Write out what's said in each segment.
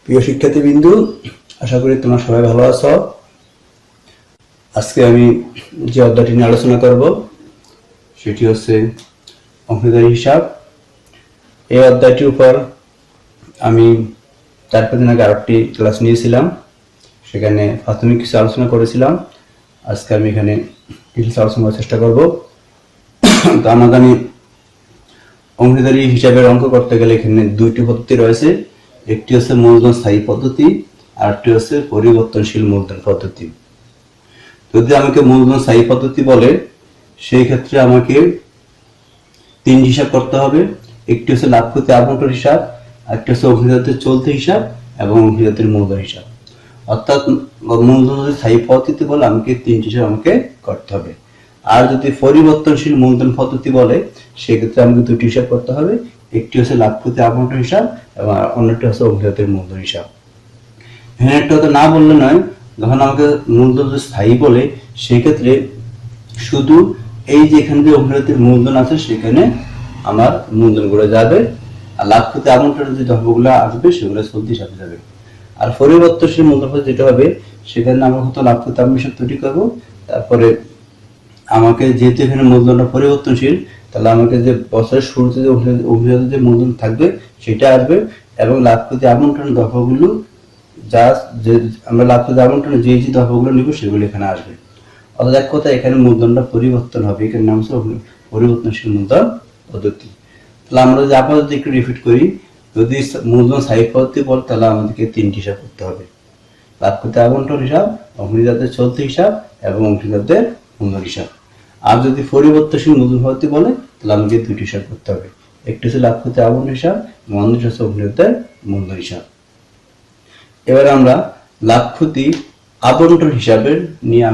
প্রিয় শিক্ষার্থীবৃন্দু, আশা করি তোমরা সবাই ভালো আছো। আজকে আমি যে অধ্যায়টি নিয়ে আলোচনা করব সেটি হচ্ছে অংশীদারি হিসাব। এই অধ্যায়টির উপর আমি 4-5 দিন আগে আরেকটি ক্লাস নিয়েছিলাম, সেখানে প্রাথমিক কিছু আলোচনা করেছিলাম। আজকে আমি এখানে কিছু আলোচনা করার চেষ্টা করব। তো আমরা জানি অংশীদারি হিসাবের অঙ্ক করতে গেলে এখানে দুইটি পদ্ধতি রয়েছে। একটি হচ্ছে মূলধন স্থায়ী পদ্ধতি, আর একটি হচ্ছে পরিবর্তনশীল মূলধন পদ্ধতি। যদি আমাকে মূলধন স্থায়ী পদ্ধতি বলে, সেই ক্ষেত্রে আমাকে 3 হিসাব করতে হবে। একটি হচ্ছে লাভ ক্ষতি আবন্টন হিসাব, আরেকটি হচ্ছে অংশীদারদের চলতি হিসাব এবং অংশীদারদের মূলধন হিসাব। অর্থাৎ মূলধন যদি স্থায়ী পদ্ধতি বলে আমাকে 3 হিসাব আমাকে করতে হবে। আর যদি পরিবর্তনশীল মূলধন পদ্ধতি বলে, সেক্ষেত্রে আমাকে 2টি হিসাব করতে হবে। একটি হচ্ছে লাভ ক্ষতি আবন্টন হিসাব এবং অন্যটি হচ্ছে অংশীদারদের মূলধন হিসাব। এখানে একটা কথা না বললে নয়, যখন আমাকে মূলধন স্থায়ী বলে, সেক্ষেত্রে শুধু এই যে এখানে যে অংশীদারদের মূলধন আছে সেখানে আমার মূলধনগুলো যাবে, আর লাভ ক্ষতি আবন্টনের যে দ্রব্যগুলো আসবে সেগুলো চলতি হিসাবে যাবে। আর পরিবর্তনশীল মূলধন যেটা হবে, সেখানে আমরা হয়তো লাভ ক্ষতি আবন্টন হিসাব তৈরি করবো। তারপরে আমাকে যেহেতু এখানে মূলধনটা পরিবর্তনশীল, তাহলে আমাকে যে বছরের শুরুতে যে অংশীদারদের যে মূলধন থাকবে সেটা আসবে, এবং লাভ ক্ষতি আবন্টনের দ্রব্যগুলো যা যে আমরা লাভ ক্ষতি আবন্টনে যে যে দ্রব্যগুলো নিব সেগুলো এখানে আসবে। অর্থাৎ এক কথা এখানে মূলধনটা পরিবর্তন হবে। এখানে নাম হচ্ছে পরিবর্তনশীল মূলধন পদ্ধতি। তাহলে আমরা যদি আপাতত একটু রিপিট করি, যদি মূলধন স্থায়ী পদ্ধতি বল, তাহলে আমাদেরকে 3টি হিসাব করতে হবে: লাভ ক্ষতি আবন্টন হিসাব, অংশীদারদের চলতি হিসাব এবং অংশীদারদের মূলধন হিসাব। আর যদি পরিবর্তনশীল মূলধন পদ্ধতি বলে, তাহলে আমাকে 2টি হিসাব করতে হবে। একটি হচ্ছে লাভ ক্ষতি আবন্টন হিসাব এবং অন্যটি হচ্ছে অংশীদারদের মূলধন হিসাব। এবার আমরা লাভ ক্ষতি আবন্টন হিসাবের নিয়ে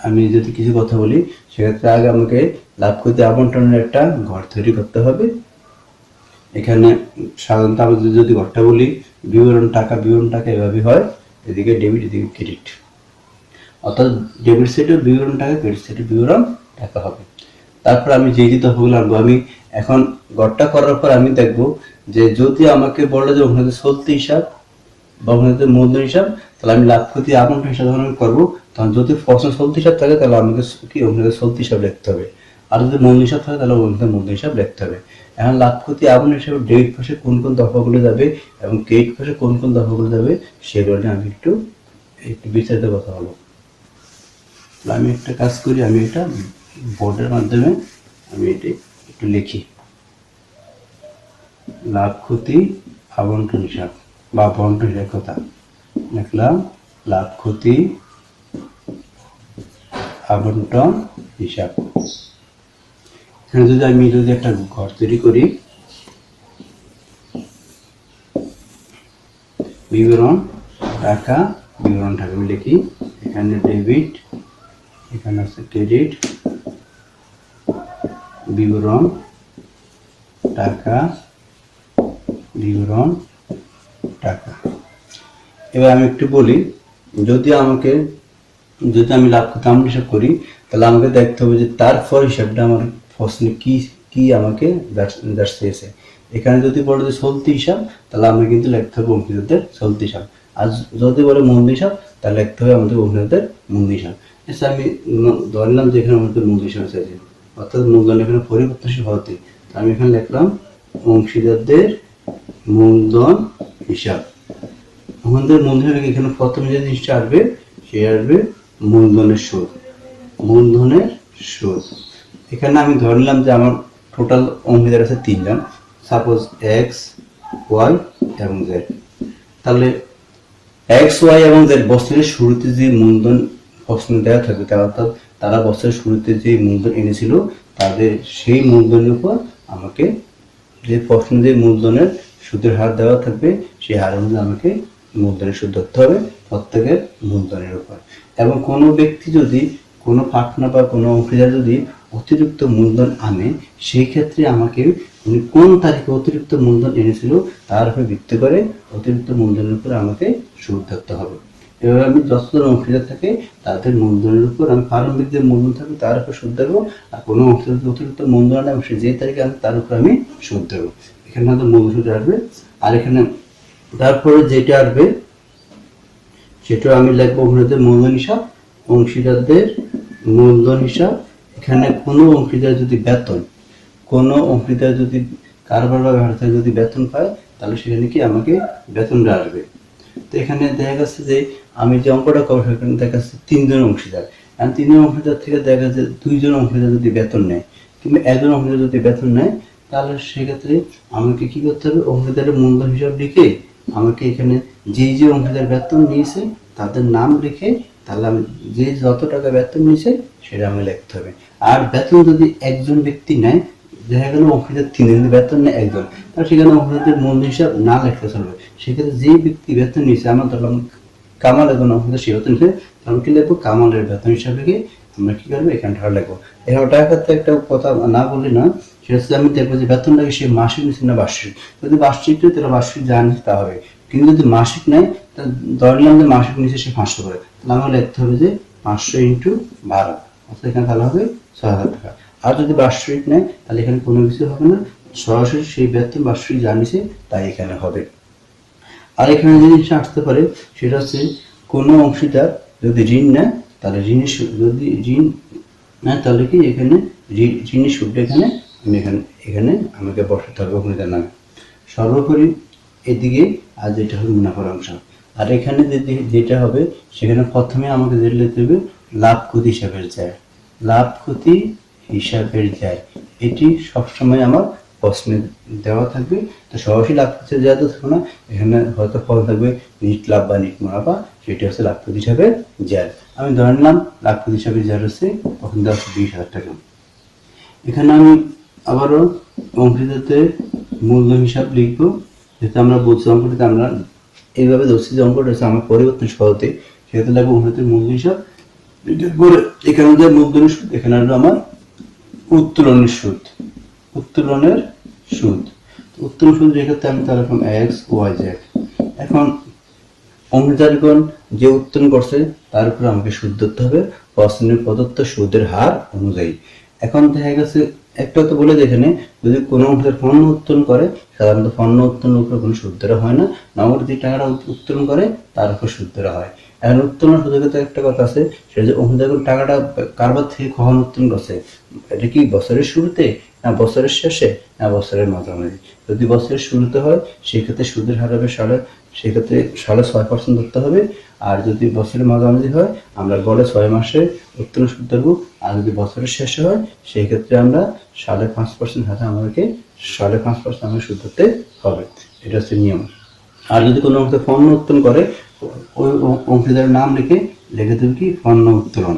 আমি যদি কিছু কথা বলি, সেক্ষেত্রে আগে আমাকে লাভ ক্ষতি আবন্টনের একটা ঘর তৈরি করতে হবে। এখানে সাধারণত আমরা যদি ঘরটা বলি, বিবরণ টাকা এভাবে হয়, এদিকে ডেবিট এদিকে ক্রেডিট। অর্থাৎ ডেবিট সাইডের বিবরণ টাকা, ক্রেডিট সাইডের বিবরণ টাকা হবে। তারপর আমি যে দ্রব্যগুলো আনবো, আমি এখন ঘরটা করার পর আমি দেখবো যে যদি আমাকে বলে যে ওখানে চলতি হিসাব বা ওখানে মূলধন হিসাব, তাহলে আমি লাভ ক্ষতি আবন্টন হিসাব যখন আমি করবো, তখন যদি প্রশ্ন চলতি হিসাব থাকে তাহলে আমাকে কি ওখানে চলতি হিসাব লিখতে হবে, আর যদি মূলধন হিসাব থাকে তাহলে ওখানে মূলধন হিসাব লিখতে হবে। এখন লাভ ক্ষতি আবন্টন হিসাবে ডেবিট পাশে কোন কোন দ্রব্যগুলো যাবে এবং ক্রেডিট পাশে কোন কোন দ্রব্যগুলো যাবে, সেগুলো নিয়ে আমি একটু বিস্তারিত কথা বলবো। আমি একটা কাজ করি, আমি এটা বোর্ডের মাধ্যমে আমি এটি একটু লিখি। লাভ ক্ষতি আবন্টন হিসাব বা বন্টন হিসাব কথা লিখলাম, লাভ ক্ষতি আবন্টন হিসাব। এখানে যদি আমি একটা ঘর তৈরি করি, বিবরণ টাকা আমি লিখি, এখানে ডেবিট, এখানে আছে ক্রেডিট, বিবরণ টাকা, এবার আমি একটু বলি, যদি আমি লাভ ক্ষতি আবন্টন হিসাব করি, তাহলে আমাকে দেখতে হবে যে তারপর হিসাবটা আমার প্রশ্নে কি আমাকে দর্শিয়েছে। এখানে যদি বলে যে চলতি হিসাব, তাহলে আমরা কিন্তু লিখতে হবে অংশীদারদের চলতি হিসাব। আর যদি বলে মূলধন হিসাব, তাহলে লিখতে হবে আমাদের অংশীদারদের মূলধন হিসাব। আচ্ছা, আমি ধরলাম যে এখানে আমাদের মূলধন হিসাব আছে, অর্থাৎ মূলধন এখানে পরিবর্তনশীল পদ্ধতি। আমি এখানে লিখলাম অংশীদারদের মূলধন হিসাব। আমাদের মূলধন এখানে প্রথমে যে জিনিসটা আসবে, সে আসবে মূলধনের সুদ। এখানে আমি ধরলাম যে আমার টোটাল অংশীদার আছে 3 জন, সাপোজ এক্স, ওয়াই এবং জেড। তাহলে এক্স, ওয়াই এবং জেড বছরের শুরুতে যে মূলধন প্রশ্ন দেওয়া থাকবে, অর্থাৎ তারা বছরের শুরুতে যে মূলধন এনেছিল, তাদের সেই মূলধনের উপর আমাকে যে প্রশ্ন যে মূলধনের সুদের হার দেওয়া থাকবে, সেই হারের মধ্যে আমাকে মূলধনের সুদ ধরতে হবে প্রত্যেকের মূলধনের উপর। এবং কোনো ব্যক্তি যদি, কোনো পার্টনার বা কোনো অংশীদার যদি অতিরিক্ত মূলধন আনে, সেই ক্ষেত্রে আমাকে উনি কোন তারিখে অতিরিক্ত মূলধন এনেছিল তার উপর ভিত্তি করে অতিরিক্ত মূলধনের উপর আমাকে সুদ ধরতে হবে। এভাবে আমি যতজন অংশীদার থাকে তাদের মূলধনের উপর আমি প্রারম্ভিক যে মূলধন থাকবে তার উপর সুদ দেবো, আর কোনো অংশীদার অতিরিক্ত মূলধন আনে সে যে তারিখে আনবে তার উপর আমি সুদ দেবো। এখানে হয়তো মূলধন সুদ আসবে। আর এখানে তারপরে যেটা আসবে সেটা আমি লিখবো অংশীদারদের মূলধন হিসাব। অংশীদারদের মূলধন হিসাব, এখানে কোনো অংশীদার যদি কারবার বা ব্যবসা যদি বেতন পায়, তাহলে সেখানে কি আমাকে বেতনটা আসবে। তো এখানে দেখা যাচ্ছে যে আমি যে অঙ্কটা করবো সেখানে দেখা যাচ্ছে 3 জন অংশীদার, আর 3 জন অংশীদার থেকে দেখা যাচ্ছে 2 জন অংশীদার যদি বেতন নেয় কিংবা একজন অংশীদার যদি বেতন নেয়, তাহলে সেক্ষেত্রে আমাকে কি করতে হবে, অংশীদারের মূলধন হিসাব লিখে আমাকে এখানে যে অংশীদার বেতন নিয়েছে তাদের নাম লিখে, তাহলে আমি যে যত টাকা বেতন নিয়েছে সেটা আমি লিখতে হবে। আর বেতন যদি একজন ব্যক্তি নেয়, দেখা গেল অংশীদার 3 জন, বেতন নেয় একজন, তাহলে সেখানে অংশীদারদের মূলধন হিসাব না লিখতে চলবে। সেক্ষেত্রে যে ব্যক্তি বেতন নিয়েছে, আমার ধরলাম কামাল একজন অংশীদার, সে বেতন নিয়েছে, তাহলে কি লিখবো, কামালের বেতন হিসাব লিখে আমরা কি করবো, এখানে টাকা লিখবো। এখানে টাকা ক্ষেত্রে একটা কথা না বললে না, সেটা হচ্ছে আমি দেখবো যে বেতনটাকে সে মাসিক নিচ্ছে না বার্ষিক। যদি বার্ষিক নেয় তাহলে বার্ষিক যা নিচ্ছে তা হবে, কিন্তু যদি মাসিক নেয় তাহলে ধরলাম যে মাসিক নিচ্ছে সে 500 করে, তাহলে আমার লিখতে হবে যে 500 ইন্টু 12, অর্থাৎ এখানে তাহলে হবে 6000 টাকা। আর যদি বার্ষিক নেয় তাহলে এখানে কোনো কিছু হবে না, সরাসরি সেই বেতন বার্ষিক যা নিছে তাই এখানে হবে। আর এখানে যে জিনিসটা আসতে পারে সেটা হচ্ছে কোনো অংশীদার যদি ঋণ নেয়, তাহলে যদি ঋণ নেয় তাহলে কি এখানে ঋণের সুদটা এখানে আমি এখানে আমাকে বসাতে হবে অংশীদার নামে সর্বোপরি এদিকে, আর যেটা হবে মুনাফার অংশ। আর এখানে যেটা হবে সেখানে প্রথমে আমাকে যেটা লিখতে হবে লাভ ক্ষতি হিসাবের যায়, লাভ ক্ষতি হিসাবের যায়, এটি সবসময় আমার প্রশ্নে দেওয়া থাকবে। তো সরাসরি লাভ ক্ষতি যা তো থাকবে না, এখানে হয়তো ফল থাকবে নিট লাভ বা নিট মুনাফা, সেটি হচ্ছে লাভ ক্ষতি হিসাবে যায়। আমি ধরে নিলাম লাভ ক্ষতি হিসাবে যায় হচ্ছে তখন দেওয়া হচ্ছে 20,000 টাকা। এখানে আমি আবারও অংশীদারদের মূলধন হিসাব লিখবো, যেহেতু আমরা বলছি অঙ্কটিতে আমরা এইভাবে ধরছি যে অঙ্কটা হচ্ছে আমার পরিবর্তন সহতে, সেহেতু লাগবে অংশীদারদের মূলধন হিসাব। এখানে যে মূলধনের সুদ, এখানে হলো আমার উত্তোলনের সুদ, উত্তোলনের সুদ রেখাতে আমি তার রকম এক্স ওয়াই জেড। এখন অংশীদারগণ যে উত্তোলন করছে তার উপর আমাকে সুদ ধরতে হবে প্রশ্নের প্রদত্ত সুদের হার অনুযায়ী। এখন দেখা গেছে একটা তো বলে যে এখানে যদি কোনো অংশের পণ্য উত্তোলন করে, সাধারণত পণ্য উত্তোলনের উপর কোনো সুদ ধরা হয় না, নগদ যে টাকাটা উত্তোলন করে তার উপর সুদ ধরা হয়। এখন উত্তোলন সুদের ক্ষেত্রে একটা কথা আছে, সেটা যে অংশীদারগণ টাকাটা কারবার থেকে কখন উত্তোলন করছে, এটা কি বছরের শুরুতে না বছরের শেষে না বছরের মাঝামাঝি। যদি বছরের শুরুতে হয় সেক্ষেত্রে সুদের হার হবে সেক্ষেত্রে 6.5% ধরতে হবে। আর যদি বছরের মাঝামাঝি হয় আমরা গড়ে 6 মাসে উত্তোলন সুদ ধরবো। আর যদি বছরের শেষে হয় সেই ক্ষেত্রে আমরা 5.5% হারে আমাদেরকে 5.5% আমাদের সুদ ধরতে হবে, এটা হচ্ছে নিয়ম। আর যদি কোনো অংশে পণ্য উত্তোলন করে, ওই অংশীদারের নাম লিখে দেবে কি পণ্য উত্তোলন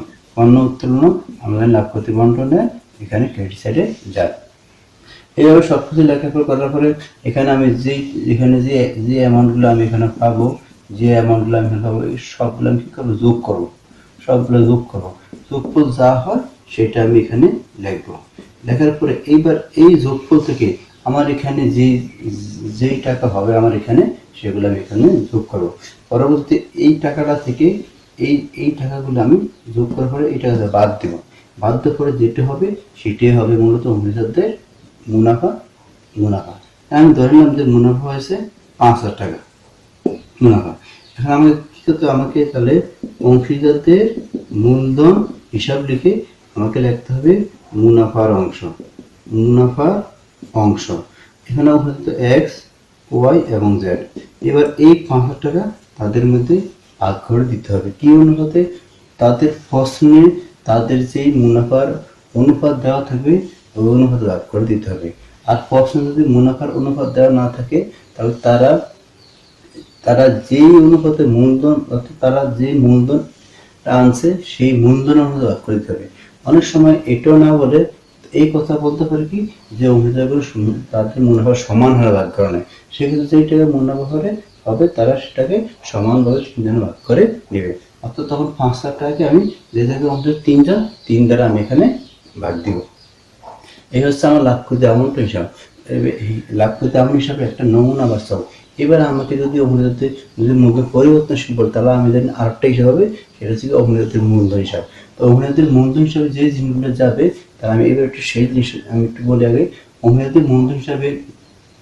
আমাদের লাভ ক্ষতি বন্টনে এখানে ক্রেডিট সাইডে যায়। এইভাবে সবকিছু লেখাপড়া করার পরে এখানে আমি এখানে যে অ্যামাউন্টগুলো আমি এখানে পাবো, সবগুলো আমি কি করবো, সবগুলো যোগ করবো। যোগফল যা হয় সেটা আমি এখানে লিখবো। লেখার পরে এইবার এই যোগফল থেকে আমার এখানে যেই টাকা হবে আমার এখানে, সেগুলো আমি এখানে যোগ করবো। পরবর্তীতে এই টাকাটা থেকে এই টাকাগুলো আমি যোগ করার পরে এই টাকাটা বাদ দেবো। বাদ দেওয়ার পরে যেটা হবে সেটাই হবে মূলত অংশীদারদের মুনাফা। আমি ধরে নিলাম যে মুনাফা হয়েছে 5,000 টাকা মুনাফা। এখন আমাকে তাহলে অংশীদারদের মূলধন হিসাব লিখে আমাকে লিখতে হবে মুনাফার অংশ। এখানে এক্স ওয়াই এবং জেড। এবার এই 5,000 টাকা তাদের মধ্যে ভাগ করে দিতে হবে কি অনুপাতে, তাদের প্রশ্নে তাদের যেই মুনাফার অনুপাত দেওয়া থাকবে ওই অনুপাতে ভাগ করে দিতে হবে। আর প্রশ্নে যদি মুনাফার অনুপাত দেওয়া না থাকে তাহলে তারা যেই অনুপাতে মূলধন, অর্থাৎ তারা যে মূলধন আনছে সেই মূলধন অনুযায়ী ভাগ করে দিতে হবে। অনেক সময় এটাও না বলে এই কথা বলতে পারে কি যে অংশীদারগুলো তাদের মুনাফা সমান হারে ভাগ করা নেয়, সেক্ষেত্রে যেই টাকা মুনাফা হবে তারা সেটাকে সমানভাবে 3 জনে ভাগ করে নেবে। অর্থাৎ তখন 5,000 টাকাকে আমি যে থাকবে অন্তত 3 দ্বারা আমি এখানে ভাগ দিব। এই হচ্ছে আমার লাভ ক্ষতি আমূল্য হিসাব। লাভ ক্ষতি আমূল্য হিসাবে একটা নমুনা বাস্তব। এবার আমাকে যদি অংশীদারদের যদি মূল্যের পরিবর্তনশীল বলে, তাহলে আমি জানি আরেকটা হিসাব হবে, সেটা হচ্ছে অংশীদারদের মূলধন হিসাব। তো অংশীদারদের মূলধন হিসাবে যে জিনিসগুলো যাবে, তাহলে আমি এবার একটু সেই জিনিস আমি একটু বলি আগে। অংশীদারদের মূলধন হিসাবে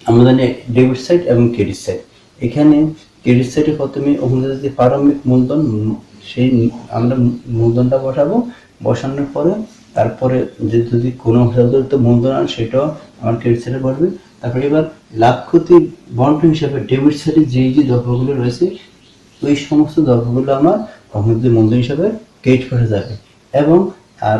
আমরা জানি ডেবিট সাইড এবং ক্রেডিট সাইড। এখানে ক্রেডিট সাইডে প্রথমে আমাদের যে প্রারম্ভিক মূলধন সেই আমরা মূলধনটা বসাবো, বসানোর পরে তারপরে যদি কোনো অংশীদার মূলধন আন সেটাও আমার ক্রেডিট সাইডে পড়বে। তারপরে এবার লাভ ক্ষতি বন্টন হিসাবে ডেবিট সাইডে যে দ্রব্যগুলো রয়েছে ওই সমস্ত দ্রব্যগুলো আমার অংশীদারদের মূলধন হিসাবে ক্রেডিট পাশে যাবে। এবং আর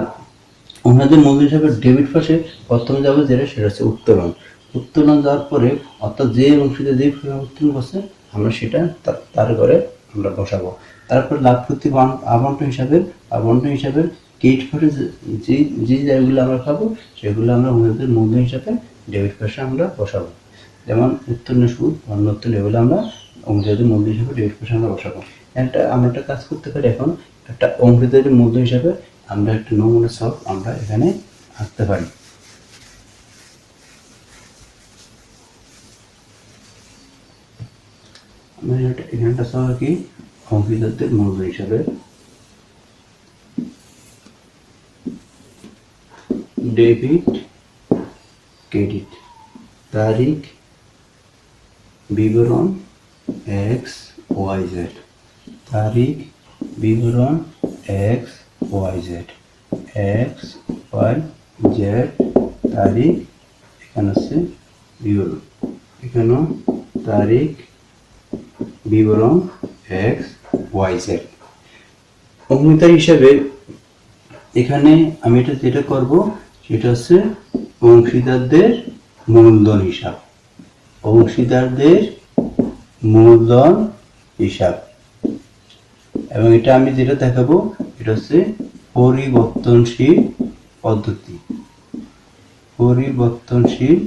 ওনাদের মূলধন হিসাবে ডেবিট পাশে প্রথমে যাবে সেটা হচ্ছে উত্তোলন। উত্তোলন যাওয়ার পরে অর্থাৎ যে অংশীদার যে উত্তোলন করছে আমরা সেটা তার ঘরে আমরা বসাবো। তারপর লাভ ক্ষতি আবন্টন হিসাবে ক্রেডিট পাশে যে জায়গাগুলো আমরা পাবো সেগুলো আমরা ওনাদের মূলধন হিসাবে ডেবিট পাশে আমরা বসাবো। যেমন উত্তোলন সুদ, অন্য উত্তোলন এগুলো আমরা অংশীদারদের মূলধন হিসাবে ডেবিট পাশে আমরা বসাবো। আমরা একটা কাজ করতে পারি, এখন একটা অংশীদারের মূলধন হিসাবে আমরা একটা নমুনা ছক আমরা এখানে আঁকতে পারি। আমরা এখানে একটা ছক আঁকি অংশীদারদের মূলধন হিসাবে। ডেবিট ক্রেডিট, তারিখ বিবরণ এক্স ওয়াই জেড, তারিখ বিবরণ X Y Z, X Y Z তারিখ, এখানে আছে বিবরণ, এখানেও তারিখ বিবরণ এক্স ওয়াই জেড। অংশীদার হিসাবে এখানে আমি যেটা করব সেটা হচ্ছে অংশীদারদের মূলধন হিসাব, অংশীদারদের মূলধন হিসাব। এবং এটা আমি যেটা দেখাবো এটা হচ্ছে পরিবর্তনশীল পদ্ধতি, পরিবর্তনশীল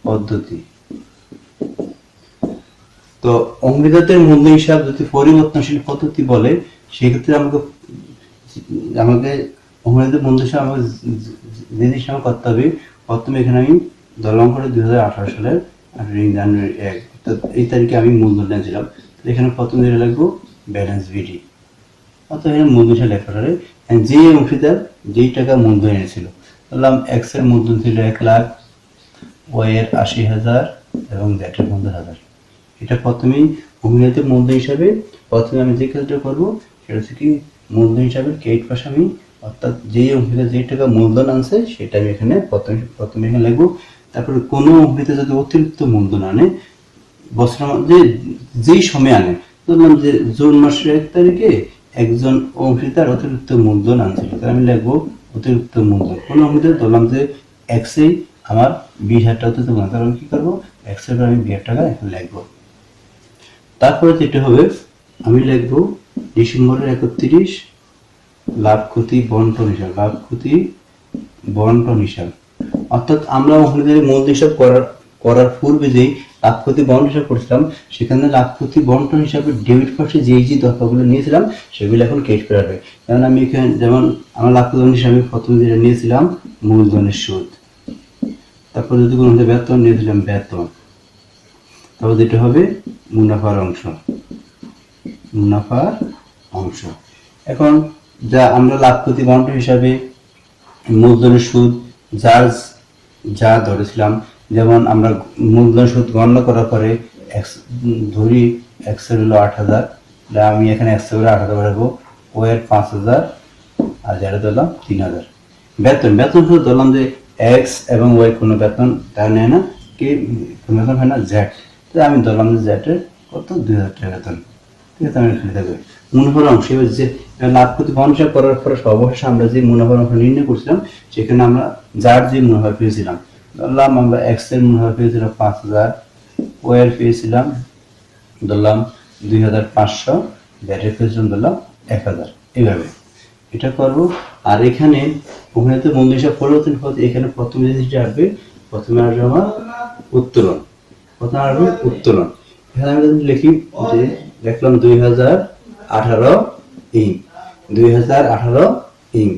পদ্ধতি। তো অংশীদারদের মূলধন হিসাব যদি পরিবর্তনশীল পদ্ধতি বলে সেক্ষেত্রে আমাকে অংশীদারদের মূলধন হিসাব আমাকে যে জিনিসটা আমার করতে হবে, প্রথমে এখানে আমি দলং করে 2018 সালের জানুয়ারি 1 এই তারিখে আমি মূলধন নিয়েছিলাম। এখানে প্রথমে যেটা লিখবো ব্যালেন্স বিডি, অর্থাৎ এখানে মূলধন লেখা হবে যে অংশীদার যেই টাকা মূলধন এনেছিল। বললাম এক্স এর মূলধন ছিল 1 লাখ, ওয়াই এর 80,000 এবং জেড এর 50,000। এটা প্রথমেই অংশীদারদের মূলধন হিসাবে প্রথমে আমি যে কাজটা করবো সেটা হচ্ছে কি মূলধন হিসাবে ক্রেডিট পাশে আমি অর্থাৎ যে অংশীদার যে টাকা মূলধন আনছে সেটা আমি এখানে প্রথমে এখানে লিখবো। তারপরে কোনো অংশীদার যদি অতিরিক্ত মূলধন আনে বছরের মধ্যে যেই সময় আনে, ধরলাম যে জুন মাসের 1 তারিখে একজন অংশীদার অতিরিক্ত মূলধন আনছিল, তাহলে আমি লিখবো অতিরিক্ত মূলধন। কোনো অংশীদার ধরলাম যে এক্সেই আমার 20,000 টাকা অতিরিক্ত মূলধন, তাহলে আমি কি করবো এক্সের আমি 20,000 টাকা এখানে লিখবো। তারপরে যেটা হবে আমি লিখবো ডিসেম্বরের 31 লাভ ক্ষতি বন্টন হিসাব, লাভ ক্ষতি বন্টন হিসাব। অর্থাৎ আমরা অংশীদারের মূলধন হিসাব করার পূর্বে যেই লাভ ক্ষতি বন্টন হিসাব করছিলাম সেখানে লাভ ক্ষতি বন্টন হিসাবে ডেবিট পাশে যে দরকারগুলো নিয়েছিলাম সেগুলো এখন ক্রেডিট করা হবে। কারণ আমি এখানে যেমন আমার লাভ ক্ষতি হিসাবে প্রথমে যেটা নিয়েছিলাম মূলধনের সুদ, তারপর যদি কোনো বেতন নিয়েছিলাম বেতন, তারপর যেটা হবে মুনাফার অংশ, মুনাফার অংশ। এখন যা আমরা লাভ ক্ষতি বন্টন হিসাবে মূলধনের সুদ যা ধরেছিলাম, যেমন আমরা মূলধন সুদ গণনা করার পরে ধরি এক্স এর হলো 8,000, আমি এখানে এক্স এর 8,000 রাখবো, ও এর 5,000 আর যেটা ধরলাম 3,000। বেতন শুধু ধরলাম যে এক্স এবং ওয়াই কোনো বেতন তার নেয় না, কি বেতন হয় না জেড, তো আমি ধরলাম যে জেড এর কত 2,000 টাকা বেতন, ঠিক আছে আমি এখানে থাকবে। মুনাফার অংশ যে লাভ ক্ষতি বন্টন হিসাব করার পরে সর্বশেষে আমরা যে মুনাফার অংশ নির্ণয় করছিলাম সেখানে আমরা যার যে মুনাফা পেয়েছিলাম, ধরলাম আমরা এক্স এর মুনাফা পেয়েছিলাম 5,000, ওয়াই এর পেয়েছিলাম ধরলাম 2,500, জেড এর পেয়েছিলাম ধরলাম 1,000, এইভাবে এটা করবো। আর এখানে ওখানে তো মূলধন হিসাব পরিবর্তন হতে এখানে প্রথমে জিনিসটা আসবে, প্রথমে আসবে আমার উত্তোলন, প্রথমে আসবে উত্তোলন। এখানে আমি যদি লিখি যে দেখলাম 2018 ইং, 2018 ইং,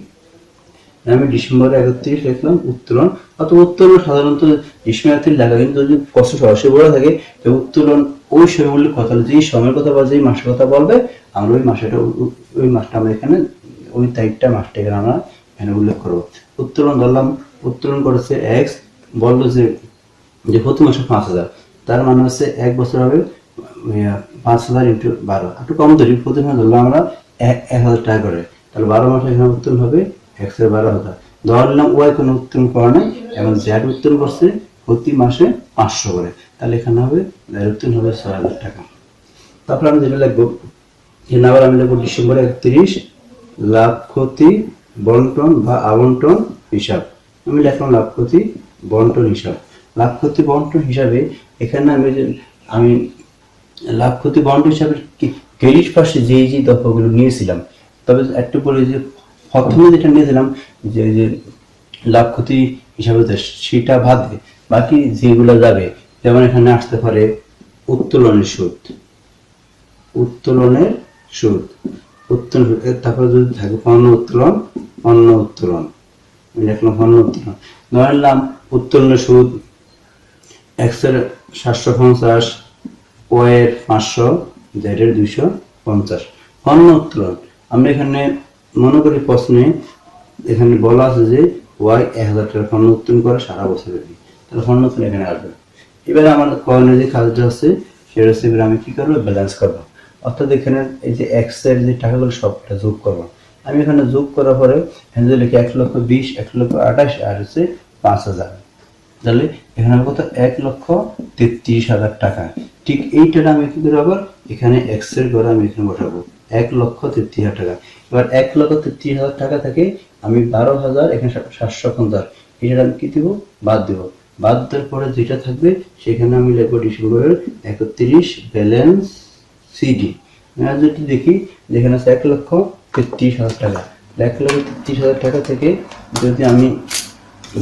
আমি ডিসেম্বর 31 লিখলাম উত্তোলন। অথবা উত্তোলন সাধারণত ডিসেম্বর 31 লেখা, কিন্তু যদি প্রশ্ন সরাসরি বলা থাকে যে উত্তোলন ওই সময়গুলির কথা, যেই সময়ের কথা বা যেই মাসের কথা বলবে আমরা ওই মাসটা আমরা এখানে ওই তারিখটা মাসটা এখানে আমরা এখানে উল্লেখ করবো। উত্তোলন ধরলাম উত্তোলন করেছে এক্স, বললো যে প্রতি মাসে 5,000, তার মানে হচ্ছে 1 বছর হবে 5,000 ইন্টু 12, একটু কম ধরি, প্রতি মাসে ধরলাম আমরা 1,000 টাকা করে, তাহলে 12 মাসে এখানে উত্তোলন হবে x এর 12,000। ধরে নিলাম ওয়াই কোনো উত্তোলন করা নাই এবং জেড উত্তোলন করছে প্রতি মাসে 500 করে, তাহলে এখানে হবে জেড উত্তোলন হবে 6,000 টাকা। তারপর আমি যেটা লিখবো, এখানে আবার আমি লিখবো ডিসেম্বর 31 লাভ ক্ষতি বন্টন বা আবন্টন হিসাব। আমি লিখলাম লাভ ক্ষতি বন্টন হিসাব। লাভ ক্ষতি বন্টন হিসাবে এখানে আমি লাভ ক্ষতি বন্টন হিসাবে ক্রেডিট পাশে যে দফাগুলো নিয়েছিলাম, তবে একটু বলি যে প্রথমে যেটা নিয়েছিলাম যে যে লাভ ক্ষতি হিসাবে সেটা বাদে বাকি যেগুলো যাবে, যেমন এখানে আসতে পারে উত্তোলনের সুদ, উত্তোলনের সুদ, উত্তোলন, তারপরে যদি থাকে পণ্য উত্তোলন, পণ্য উত্তোলন, লিখলাম পণ্য উত্তোলন। ধরে নিলাম উত্তোলনের সুদ x এর 750, y এর 500, z এর 250। পণ্য উত্তোলন আমরা এখানে মনে করি প্রশ্নে এখানে বলা আছে যে y 1,000 টাকা পণ্য উত্তোলন করে সারা বছর ব্যাপী, তাহলে পণ্য উত্তোলন এখানে আসবে। এবারে আমার করণীয় যে কাজটা আছে সেটা হচ্ছে এবারে আমি কি করবো, ব্যালেন্স করবো, অর্থাৎ এখানে এই যে x এর যে টাকাগুলো সবটা যোগ করবো। আমি এখানে যোগ করার পরে এখানে লিখি 1,20,000, 1,28,000 আর হচ্ছে 5,000, তাহলে এখানে কত 1,33,000 টাকা। ঠিক এইটা আমি কি করবো, আবার এখানে x এর ঘরে আমি এখানে বসাবো 1,33,000 টাকা। এবার 1,33,000 টাকা থেকে আমি 12,000 এখানে 750 এটা আমি কি দিব, বাদ দেবো। বাদ দেওয়ার পরে যেটা থাকবে সেখানে আমি লিখবো ডিসেম্বরের 31 ব্যালেন্স সিডি। যদি দেখি যেখানে আছে 1,33,000 টাকা, 1,33,000 টাকা থেকে যদি আমি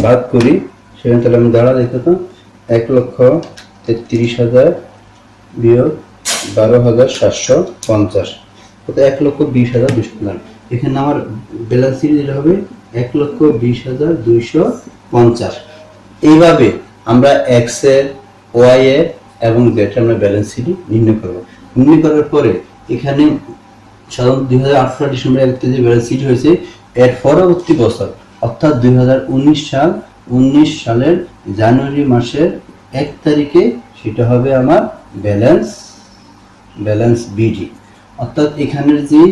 বাদ করি সেখানে, তাহলে আমি দাঁড়া দেখতে তো 1,33,000 বিয়োগ 12,750, কত 1,20,250। এখানে আমার ব্যালেন্স সিট যেটা হবে 1,20,250। এইভাবে আমরা এক্স এর, ওয়াই এর এবং জেড এর আমরা ব্যালেন্স সিট নির্ণয় করব। নির্ণয় করার পরে এখানে সাধারণত 2018 ডিসেম্বর 1 যে ব্যালেন্স সিট হয়েছে এর পরবর্তী বছর অর্থাৎ 2019 সালের জানুয়ারি মাসের 1 তারিখে সেটা হবে আমার ব্যালেন্স বিডি। অর্থাৎ এখানের যে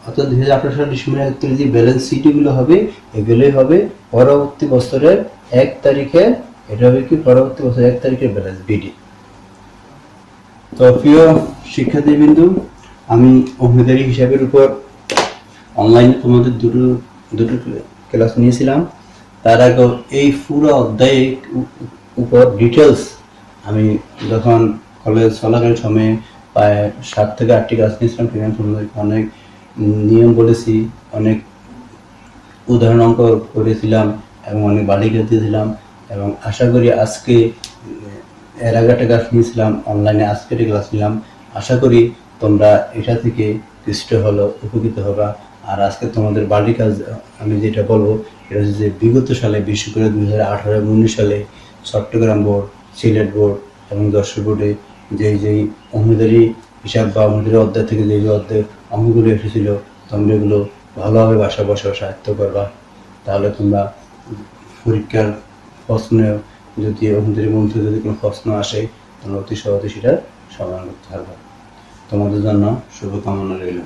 অর্থাৎ 2018 সাল ডিসেম্বর 1 তারিখে যে ব্যালেন্স সিটগুলো হবে এগুলোই হবে পরবর্তী বছরের 1 তারিখে, এটা হবে কি পরবর্তী বছরের 1 তারিখের ব্যালেন্স বিডি। তো প্রিয় শিক্ষার্থীবৃন্দ, আমি অংশীদারি হিসাবের উপর অনলাইনে তোমাদের দুটো ক্লাস নিয়েছিলাম। তার আগে এই পুরো অধ্যায়ের উপর ডিটেলস আমি যখন কলেজ চলাকালীন সময়ে প্রায় 7 থেকে 8টি ক্লাস নিয়েছিলাম, সেখানে তোমাদেরকে অনেক নিয়ম বলেছি, অনেক উদাহরণ অঙ্ক করেছিলাম এবং অনেক বালিকা দিয়েছিলাম। এবং আশা করি আজকে এর আগে একটা ক্লাস নিয়েছিলাম অনলাইনে, আজকে একটা ক্লাস নিলাম, আশা করি তোমরা এটা থেকে কিছুটা হলো উপকৃত হবা। আর আজকে তোমাদের বাড়ির কাজ আমি যেটা বলবো এটা হচ্ছে যে বিগত সালে, বিশেষ করে 2018 এবং 19 সালে চট্টগ্রাম বোর্ড, সিলেট বোর্ড এবং যশোর বোর্ডে যেই অংশীদারি হিসাব বা অংশীদারি অধ্যায় থেকে যে অধ্যায় অঙ্কগুলো এসেছিল তোমরা এগুলো ভালোভাবে বাসা বসে সাহিত্য করবা। তাহলে তোমরা পরীক্ষার প্রশ্নে যদি অংশীদারি মধ্যে যদি কোনো প্রশ্ন আসে তোমরা অতি সহজে সেটা সমাধান করতে পারবে। তোমাদের জন্য শুভকামনা রইল।